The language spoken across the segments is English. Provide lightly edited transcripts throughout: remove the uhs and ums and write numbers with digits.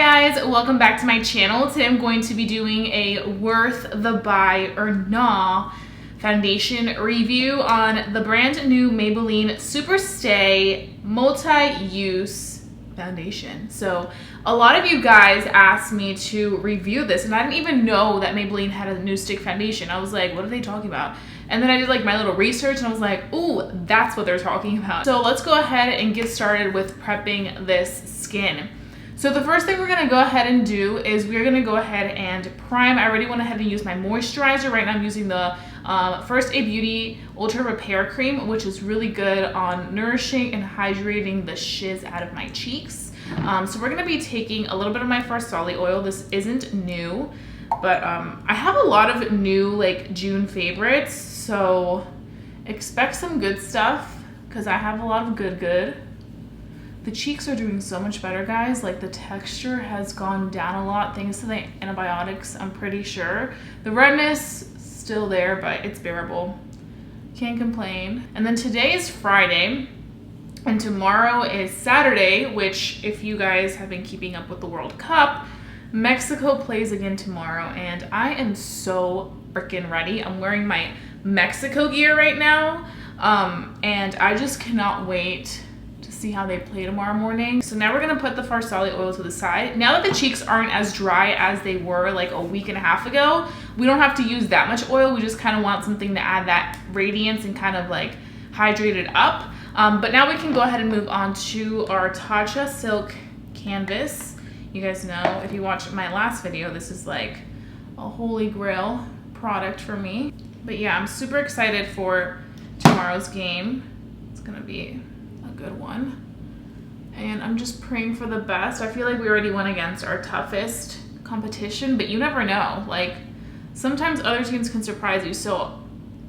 guys, welcome back to my channel. Today I'm going to be doing a worth the buy or nah foundation review on the brand new Maybelline SUPERSTAY multi-use foundation. So a lot of you guys asked me to review this and I didn't even know that Maybelline had a new stick foundation. I was like, what are they talking about? And then I did like my little research and I was like, ooh, that's what they're talking about. So let's go ahead and get started with prepping this skin. So the first thing we're gonna go ahead and do is we're gonna go ahead and prime. I already went ahead and used my moisturizer. Right now I'm using the First Aid Beauty Ultra Repair Cream, which is really good on nourishing and hydrating the shiz out of my cheeks. So we're gonna be taking a little bit of my Farsali oil. This isn't new, but I have a lot of new like June favorites, so expect some good stuff because I have a lot of good. The cheeks are doing so much better, guys. Like the texture has gone down a lot thanks to the antibiotics, I'm pretty sure. The redness still there, but it's bearable. Can't complain. And then today is Friday and tomorrow is Saturday, which if you guys have been keeping up with the World Cup, Mexico plays again tomorrow and I am so freaking ready. I'm wearing my Mexico gear right now and I just cannot wait to see how they play tomorrow morning. So now we're gonna put the Farsali oil to the side. Now that the cheeks aren't as dry as they were like a week and a half ago, we don't have to use that much oil. We just kind of want something to add that radiance and kind of like hydrate it up. But now we can go ahead and move on to our Tatcha Silk Canvas. You guys know, if you watched my last video, this is like a holy grail product for me. But yeah, I'm super excited for tomorrow's game. It's gonna be a good one. And I'm just praying for the best. I feel like we already went against our toughest competition, but you never know. Like sometimes other teams can surprise you. So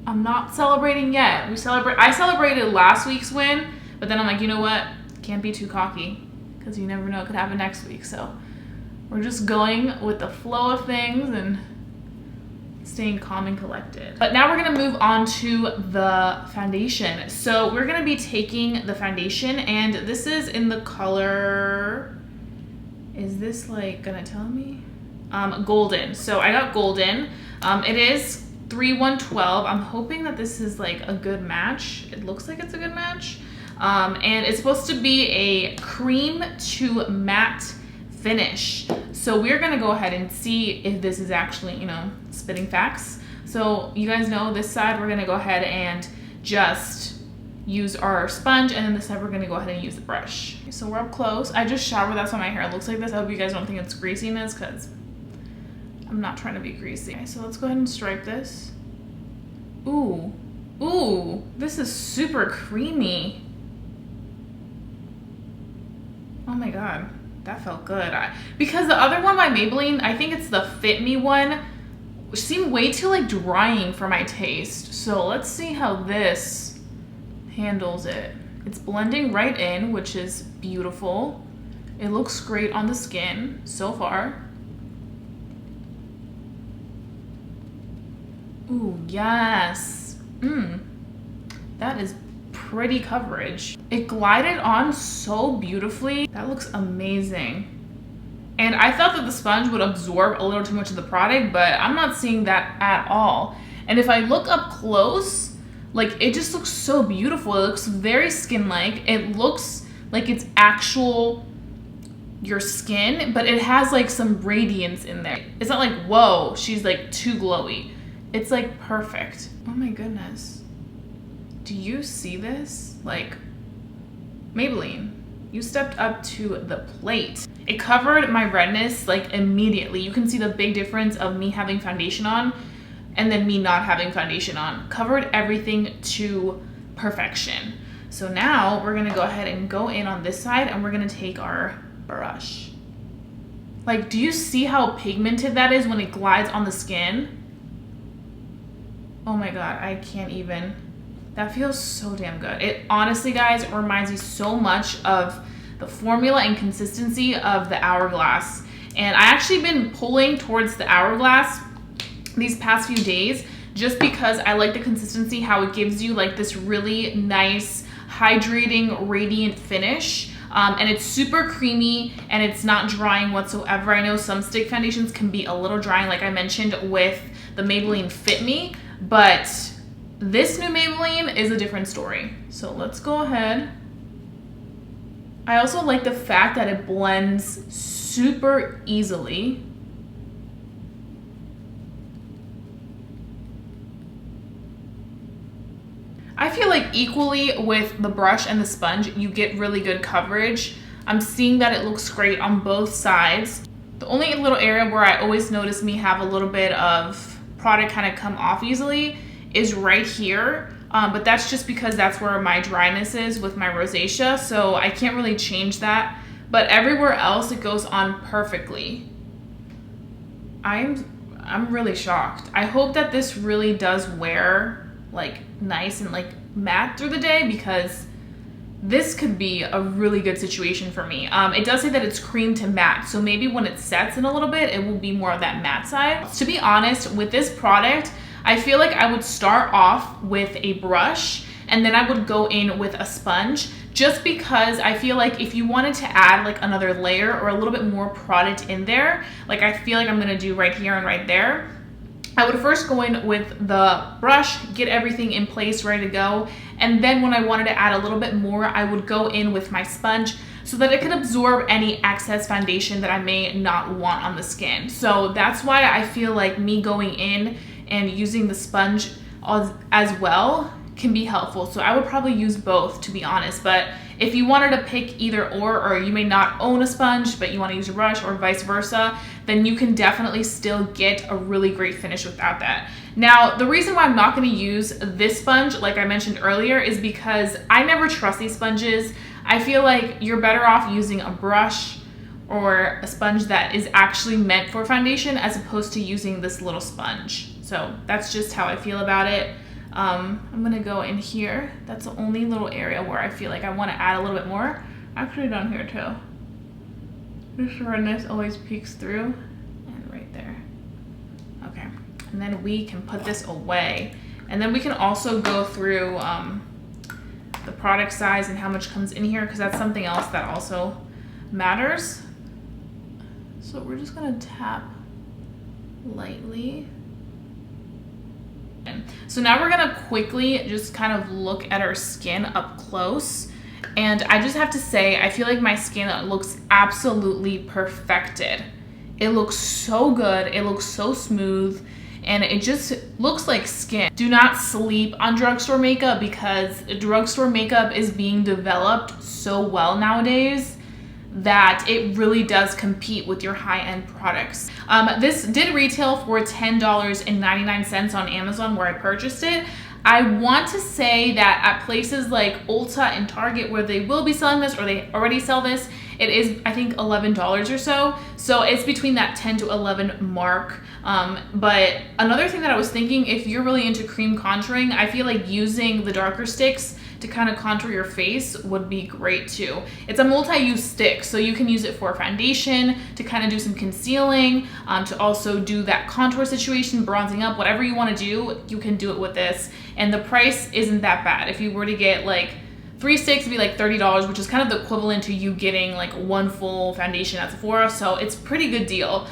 I'm not celebrating yet. I celebrated last week's win, but then I'm like, you know what? Can't be too cocky because you never know, it could happen next week. So we're just going with the flow of things and staying calm and collected. But now we're gonna move on to the foundation. So we're gonna be taking the foundation and this is in the color, is this like gonna tell me? Golden. So I got golden. It is 3112. I'm hoping that this is like a good match. It looks like it's a good match. And it's supposed to be a cream to matte finish. So we're gonna go ahead and see if this is actually, you know, spitting facts. So you guys know this side we're gonna go ahead and just use our sponge, and then this side we're gonna go ahead and use the brush. So we're up close. I just showered, that's why my hair looks like this. I hope you guys don't think it's greasiness because I'm not trying to be greasy. Okay, so let's go ahead and stripe this. Ooh, this is super creamy. Oh my God. That felt good. Because the other one by Maybelline, I think it's the Fit Me one, seemed way too like drying for my taste. So let's see how this handles it. It's blending right in, which is beautiful. It looks great on the skin so far. Ooh, yes. That is pretty coverage. It glided on so beautifully. That looks amazing. And I thought that the sponge would absorb a little too much of the product, but I'm not seeing that at all. And if I look up close, like it just looks so beautiful. It looks very skin-like. It looks like it's actual your skin, but it has like some radiance in there. It's not like, whoa, she's like too glowy. It's like perfect. Oh my goodness. Do you see this? Like, Maybelline, you stepped up to the plate. It covered my redness like immediately. You can see the big difference of me having foundation on and then me not having foundation on. Covered everything to perfection. So now we're gonna go ahead and go in on this side and we're gonna take our brush. Like, do you see how pigmented that is when it glides on the skin? Oh my God, I can't even. That feels so damn good. It honestly, guys, reminds me so much of the formula and consistency of the Hourglass. And I actually been pulling towards the Hourglass these past few days just because I like the consistency, how it gives you like this really nice, hydrating, radiant finish. and it's super creamy and it's not drying whatsoever. I know some stick foundations can be a little drying, like I mentioned with the Maybelline Fit Me, but this new Maybelline is a different story. So let's go ahead. I also like the fact that it blends super easily. I feel like equally with the brush and the sponge, you get really good coverage. I'm seeing that it looks great on both sides. The only little area where I always notice me have a little bit of product kind of come off easily is right here. But that's just because that's where my dryness is with my rosacea, so I can't really change that. But everywhere else, it goes on perfectly. I'm really shocked. I hope that this really does wear like nice and like matte through the day, because this could be a really good situation for me. It does say that it's cream to matte, so maybe when it sets in a little bit, it will be more of that matte side. To be honest, with this product, I feel like I would start off with a brush and then I would go in with a sponge, just because I feel like if you wanted to add like another layer or a little bit more product in there, like I feel like I'm gonna do right here and right there, I would first go in with the brush, get everything in place, ready to go. And then when I wanted to add a little bit more, I would go in with my sponge so that it could absorb any excess foundation that I may not want on the skin. So that's why I feel like me going in and using the sponge as well can be helpful. So I would probably use both, to be honest. But if you wanted to pick either or you may not own a sponge, but you want to use a brush or vice versa, then you can definitely still get a really great finish without that. Now, the reason why I'm not going to use this sponge, like I mentioned earlier, is because I never trust these sponges. I feel like you're better off using a brush or a sponge that is actually meant for foundation as opposed to using this little sponge. So that's just how I feel about it. I'm gonna go in here. That's the only little area where I feel like I want to add a little bit more. Actually down here too. This redness always peeks through, and right there. Okay, and then we can put this away. And then we can also go through the product size and how much comes in here, because that's something else that also matters. So we're just gonna tap lightly. So now we're gonna quickly just kind of look at our skin up close. And I just have to say, I feel like my skin looks absolutely perfected. It looks so good, it looks so smooth, and it just looks like skin. Do not sleep on drugstore makeup, because drugstore makeup is being developed so well nowadays that it really does compete with your high-end products. This did retail for $10.99 on Amazon where I purchased it. I want to say that at places like Ulta and Target, where they will be selling this or they already sell this, it is, I think, $11 or so. So it's between that 10 to 11 mark. But another thing that I was thinking, if you're really into cream contouring, I feel like using the darker sticks to kind of contour your face would be great too. It's a multi-use stick, so you can use it for foundation, to kind of do some concealing, to also do that contour situation, bronzing up, whatever you want to do, you can do it with this. And the price isn't that bad. If you were to get like 3 sticks, it'd be like $30, which is kind of the equivalent to you getting like one full foundation at Sephora, so it's a pretty good deal.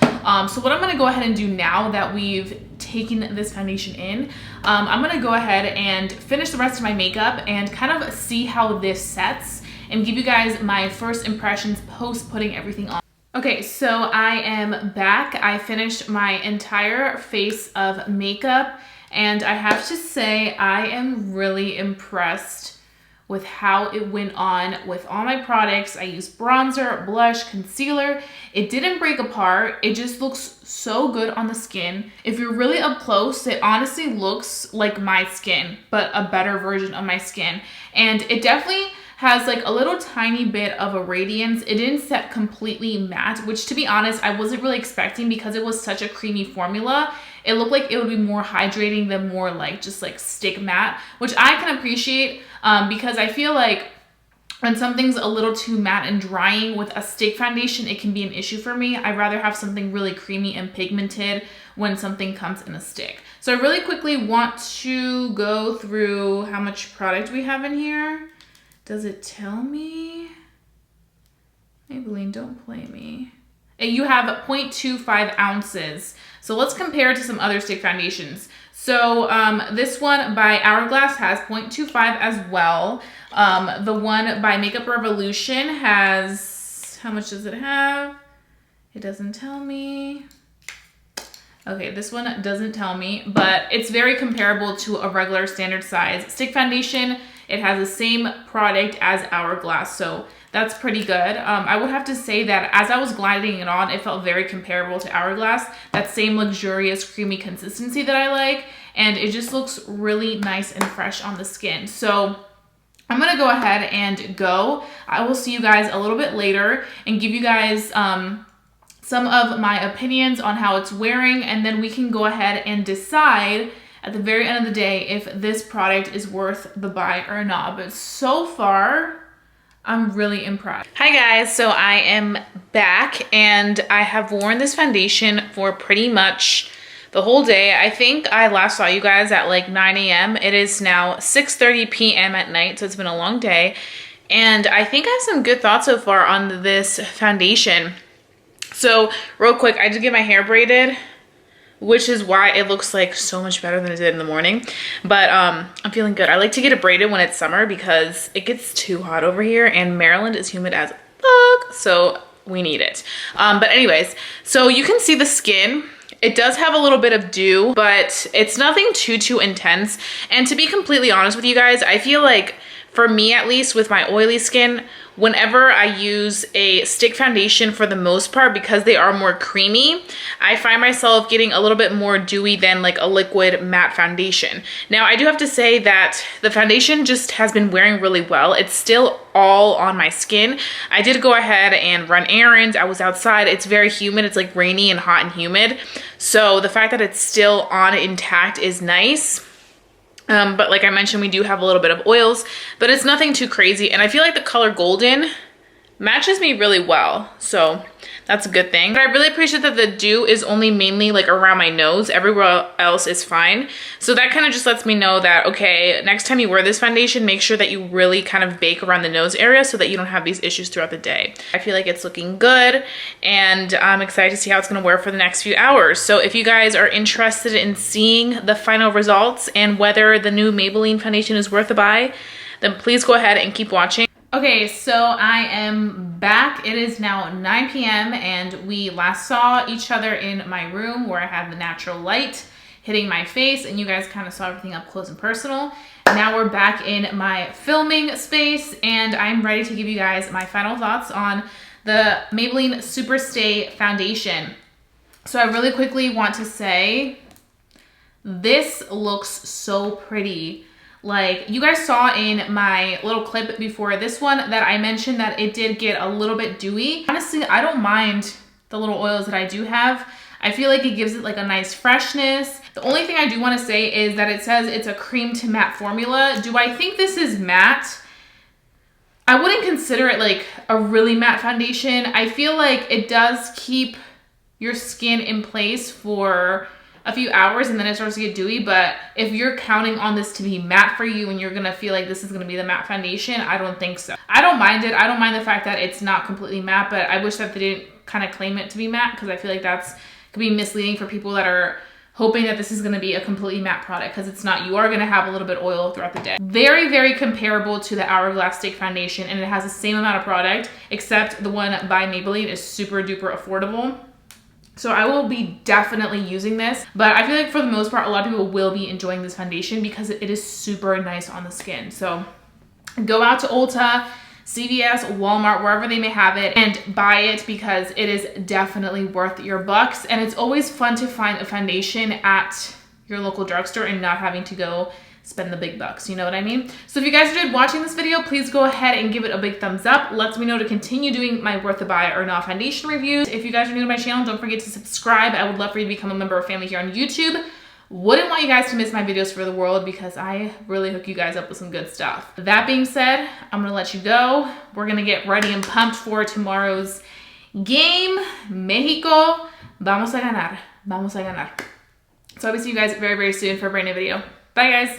So what I'm gonna go ahead and do now that we've taken this foundation in, I'm gonna go ahead and finish the rest of my makeup and kind of see how this sets and give you guys my first impressions post putting everything on. Okay, so I am back. I finished my entire face of makeup, and I have to say I am really impressed with how it went on with all my products. I used bronzer, blush, concealer. It didn't break apart. It just looks so good on the skin. If you're really up close, it honestly looks like my skin, but a better version of my skin. And it definitely has like a little tiny bit of a radiance. It didn't set completely matte, which to be honest, I wasn't really expecting because it was such a creamy formula. It looked like it would be more hydrating than more like just like stick matte, which I can appreciate because I feel like when something's a little too matte and drying with a stick foundation, it can be an issue for me. I'd rather have something really creamy and pigmented when something comes in a stick. So I really quickly want to go through how much product we have in here. Does it tell me? Maybelline, don't play me. You have 0.25 ounces. So let's compare to some other stick foundations. So this one by Hourglass has 0.25 as well. The one by Makeup Revolution has, how much does it have? It doesn't tell me. Okay, this one doesn't tell me, but it's very comparable to a regular standard size stick foundation. It has the same product as Hourglass, so that's pretty good. I would have to say that as I was gliding it on, it felt very comparable to Hourglass. That same luxurious, creamy consistency that I like, and it just looks really nice and fresh on the skin. So I'm gonna go ahead and go. I will see you guys a little bit later and give you guys some of my opinions on how it's wearing, and then we can go ahead and decide at the very end of the day if this product is worth the buy or not. But so far, I'm really impressed. Hi guys, so I am back and I have worn this foundation for pretty much the whole day. I think I last saw you guys at like 9 a.m. It is now 6:30 p.m. at night, so it's been a long day. And I think I have some good thoughts so far on this foundation. So real quick, I did get my hair braided, which is why it looks like so much better than it did in the morning. But I'm feeling good. I like to get it braided when it's summer because it gets too hot over here and Maryland is humid as fuck, so we need it. But anyways, so you can see the skin. It does have a little bit of dew, but it's nothing too intense. And to be completely honest with you guys, I feel like for me at least with my oily skin, whenever I use a stick foundation for the most part, because they are more creamy, I find myself getting a little bit more dewy than like a liquid matte foundation. Now I do have to say that the foundation just has been wearing really well. It's still all on my skin. I did go ahead and run errands. I was outside. It's very humid. It's like rainy and hot and humid. So the fact that it's still on intact is nice. But like I mentioned, we do have a little bit of oils, but it's nothing too crazy. And I feel like the color golden matches me really well. So that's a good thing. But I really appreciate that the dew is only mainly like around my nose. Everywhere else is fine. So that kind of just lets me know that, okay, next time you wear this foundation, make sure that you really kind of bake around the nose area so that you don't have these issues throughout the day. I feel like it's looking good and I'm excited to see how it's gonna wear for the next few hours. So if you guys are interested in seeing the final results and whether the new Maybelline foundation is worth a buy, then please go ahead and keep watching. Okay, so I am back. It is now 9 p.m. and we last saw each other in my room where I had the natural light hitting my face and you guys kind of saw everything up close and personal. Now we're back in my filming space and I'm ready to give you guys my final thoughts on the Maybelline SUPERSTAY foundation. So I really quickly want to say this looks so pretty. Like you guys saw in my little clip before this one that I mentioned that it did get a little bit dewy. Honestly, I don't mind the little oils that I do have. I feel like it gives it like a nice freshness. The only thing I do want to say is that it says it's a cream to matte formula. Do I think this is matte? I wouldn't consider it like a really matte foundation. I feel like it does keep your skin in place for a few hours and then it starts to get dewy, but if you're counting on this to be matte for you and you're gonna feel like this is gonna be the matte foundation, I don't think so. I don't mind it. I don't mind the fact that it's not completely matte, but I wish that they didn't kind of claim it to be matte because I feel like that's could be misleading for people that are hoping that this is gonna be a completely matte product because it's not. You are gonna have a little bit of oil throughout the day. Very comparable to the Hourglass Stick Foundation and it has the same amount of product except the one by Maybelline is super duper affordable. So I will be definitely using this, but I feel like for the most part, a lot of people will be enjoying this foundation because it is super nice on the skin. So go out to Ulta, CVS, Walmart, wherever they may have it and buy it because it is definitely worth your bucks. And it's always fun to find a foundation at your local drugstore and not having to go spend the big bucks, you know what I mean? So if you guys enjoyed watching this video, please go ahead and give it a big thumbs up. Lets me know to continue doing my worth a buy or not foundation reviews. If you guys are new to my channel, don't forget to subscribe. I would love for you to become a member of family here on YouTube. Wouldn't want you guys to miss my videos for the world because I really hook you guys up with some good stuff. That being said, I'm gonna let you go. We're gonna get ready and pumped for tomorrow's game. Mexico, vamos a ganar. Vamos a ganar. So I'll see you guys very soon for a brand new video. Bye guys.